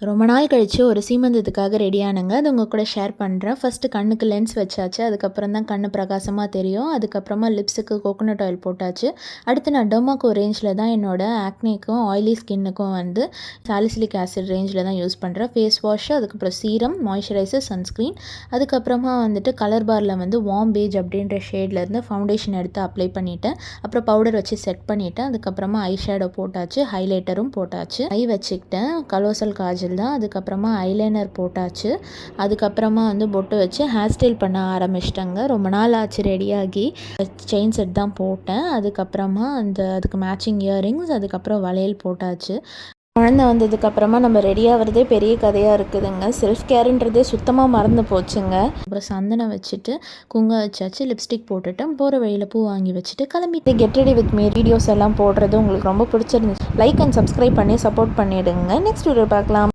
ரொம்ப நாள் கழிச்சு ஒரு சீமந்தத்துக்காக ரெடி ஆனேங்க. அது உங்க கூட ஷேர் பண்றேன். ஃபர்ஸ்ட்டு கண்ணுக்கு லென்ஸ் வச்சாச்சு. அதுக்கப்புறம் தான் கண்ணு பிரகாசமா தெரியும். அதுக்கப்புறமா லிப்ஸுக்கு கோகோனட் ஆயில் போட்டாச்சு. அடுத்து நான் டெர்மாக்கோ ரேஞ்சில தான் என்னோட ஆக்னேக்கும், ஆயிலி ஸ்கின்னுக்கும் வந்து சாலிசிலிக் ஆசிட் ரேஞ்சில தான் யூஸ் பண்றேன். ஃபேஸ் வாஷ், அதுக்கப்புறம் சீரம், மாய்ஸ்சரைசர், சன்ஸ்க்ரீன். அதுக்கப்புறமா வந்துட்டு கலர் பாரில் வந்து வார்ம் பேஜ் அப்படின்ற ஷேட்லேருந்து ஃபவுண்டேஷன் எடுத்து அப்ளை பண்ணிட்டேன். அப்புறம் பவுடர் வச்சு செட் பண்ணிட்டேன். அதுக்கப்புறமா ஐ ஷேடோ போட்டாச்சு. ஹைலைட்டரும் போட்டாச்சு. ஐ வச்சுக்கிட்டேன். கலோசல் காஜல் தான். அதுக்கப்புறமா ஐலைனர் போட்டாச்சு. அதுக்கப்புறமா வந்து பொட்டு வச்சு ஹேர் ஸ்டைல் பண்ண ஆரம்பிச்சிட்டேங்க. ரொம்ப நாள் ஆச்சு ரெடியாகி. செயின் செட் தான் போட்டேன். அதுக்கப்புறமா அதுக்கு மேட்சிங் இயரிங்ஸ், அதுக்கப்புறம் வளையல் போட்டாச்சு. குழந்தை வந்ததுக்கப்புறமா நம்ம ரெடி ஆகிறதே பெரிய கதையாக இருக்குதுங்க. செல்ஃப் கேருன்றதே சுத்தமாக மறந்து போச்சுங்க. அப்புறம் சந்தனம் வச்சுட்டு குங்குமம் வச்சாச்சு. லிப்ஸ்டிக் போட்டுட்டேன். போகிற வழியில் பூ வாங்கி வச்சுட்டு கிளம்பிட்டு get ready with me videos எல்லாம் போடுறது உங்களுக்கு ரொம்ப பிடிச்சிருந்துச்சு. லைக் அண்ட் சப்ஸ்கிரைப் பண்ணி சப்போர்ட் பண்ணிவிடுங்க. நெக்ஸ்ட் வீடியோ பார்க்கலாம்.